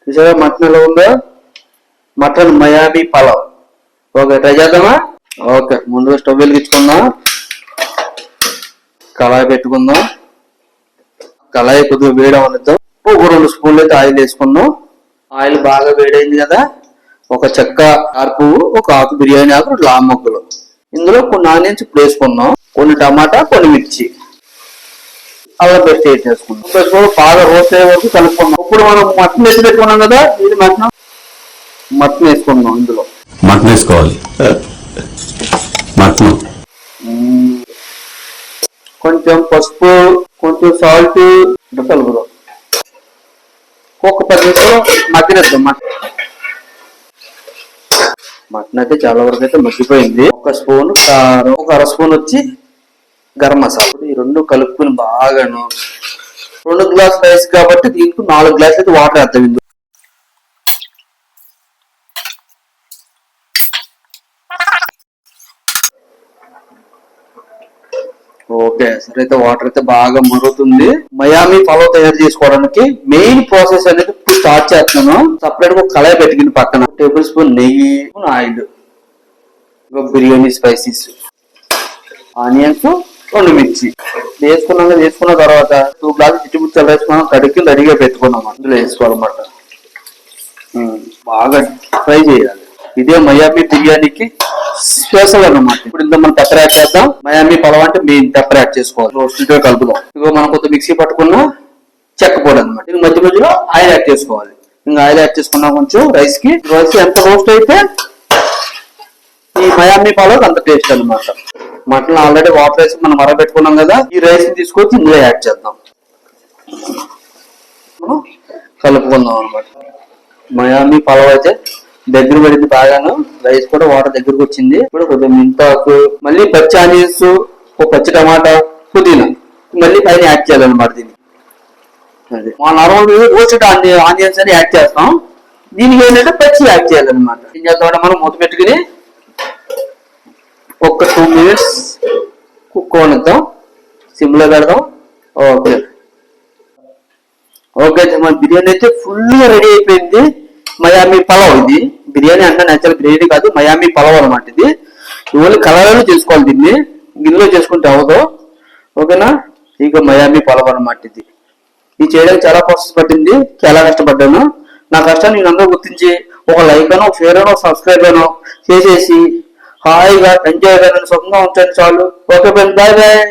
చూసారా మటన్ ఎలా ఉందో, mutton Miami pulao. Okay, try చేద్దామా? ఓకే, ముందుగా స్టవ్ వెలిగించుకుందాం, కళాయి పెట్టుకుందాం. కళాయి కొద్దిగా వేడి అవనిద్దాం. ఒక 2 స్పూన్లు అయితే ఆయిల్ వేసుకుందాం. ఆయిల్ బాగా వేడైంది కదా, ఒక చెక్క పువ్వు, ఒక ఆకు బిర్యానీ ఆకు, 2 లాంగ్ మొగ్గలు. ఇందులో కొన్ని ఆనియన్స్ ఇప్పుడు వేసుకుందాం, కొన్ని టమాటా, కొన్ని మిర్చి, అల్లం పేస్ట్ వేసుకుందాం. బాగా రోస్ట్ అయ్యే వరకు కలుపుకుందాం. ఇప్పుడు మనం మటన్ వేసి పెట్టుకున్నాం కదా, ఇది మటన్ వేసుకుందాం. ఇందులో మటన్ వేసుకోవాలి. మటన్ కొంచెం పసుపు, కొంచెం సాల్ట్ కలుపుదాం. ఒక 10 నిమిషాలు మగ్గనిద్దాం. మటన్ అయితే చాలా వరకు అయితే మగ్గిపోయింది. 1 స్పూన్ కారం, ఒక 1/2 స్పూన్ వచ్చి గరం మసాలా, ఈ 2 కలుపుకుని బాగాను. 2 గ్లాస్ రైస్ కాబట్టి దీనికి 4 గ్లాసులు అయితే వాటర్ వేద్దాం. ఇందులో ఓకే, సరే అయితే వాటర్ అయితే బాగా మరుగుతుంది. మయామి పలావ్ తయారు చేసుకోవడానికి మెయిన్ ప్రాసెస్ అనేది ఇప్పుడు స్టార్ట్ చేస్తున్నాను. సపరేట్ గా కళాయి పెట్టుకుని పక్కన 1 టేబుల్ స్పూన్ నెయ్యి, ఆయిల్, బిర్యానీ స్పైసెస్, ఆనియన్స్, 2 మిర్చి వేసుకున్న తర్వాత 2 గ్లాసులు చిట్టుముచ్చలు వేసుకున్నాం, కడిగి రెడీగా పెట్టుకున్నాం. అందులో వేసుకోవాలన్నమాట. బాగా ఫ్రై చేయాలి. ఇదే మయామి బిర్యానీకి స్పెషల్ అన్నమాట. ఇప్పుడు ఇంత మనం పెప్పర్ యాడ్ చేద్దాం. మయామి పలావ్ అంటే మెయిన్ పెప్పర్ యాడ్ చేసుకోవాలి. రోస్ట్ కలుపుదాం. ఇగో మనం కొంత మిక్సీ పట్టుకున్న చెక్క పొడి అనమాట. ఇది మధ్యలో ఆయిల్ యాడ్ చేసుకోవాలి. ఇంకా ఆయిల్ యాడ్ చేసుకున్నాం కొంచెం రైస్ కి. రైస్ ఎంత రోస్ట్ అయితే ఈ మయామి పలావ్ అంత టేస్ట్ అనమాట. మటన్ ఆల్రెడీ వాటర్ వేసి మనం మరగబెట్టుకున్నాం కదా, ఈ రైస్ ని తీసుకొచ్చి ఇందులో యాడ్ చేద్దాం. కలుపుకుందాం అనమాట. మయామి పలావ్ అయితే దగ్గర పడింది బాగాను. రైస్ కూడా వాటర్ దగ్గరకు వచ్చింది. ఇప్పుడు కొద్దిగా మెంతాకు, మళ్ళీ పచ్చి ఆనియన్స్, ఒక పచ్చి టమాటా, పుదీనా మళ్ళీ పైన యాడ్ చేయాలన్నమాట. దీనికి అది మా నార్మల్ రోస్టెడ్ ఆనియన్స్ అని యాడ్ చేస్తాం. దీనికి ఏంటంటే పచ్చి యాడ్ చేయాలన్నమాట. ఏం చేద్దామంటే మనం మూత పెట్టుకుని ఒక 2 మినిట్స్ కుక్ అవనిద్దాం. సిమ్ లో పెడదాం. ఓకే ఓకే, మన బిర్యానీ అయితే ఫుల్ గా రెడీ అయిపోయింది. మయామి పలావ్, ఇది బిర్యానీ అంటే నేచురల్ బిర్యానీ కాదు, మయామి పలావ్ అనమాట. ఇది ఓన్లీ కలర్లో చేసుకోవాలి. దీన్ని గిన్నెలో చేసుకుంటే అవ్వదు. ఓకేనా? ఇక మయామి పలావ్ అనమాట. ఇది చేయడానికి చాలా ప్రాసెస్ పట్టింది, చాలా కష్టపడ్డాను. నా కష్టాన్ని నేను అందరూ గుర్తించి ఒక లైక్ అనో, షేర్ అనో, సబ్స్క్రైబ్ అనో చేసేసి హాయిగా ఎంజాయ్ గా సుఖంగా ఉంచండి చాలు. Okay, bye bye.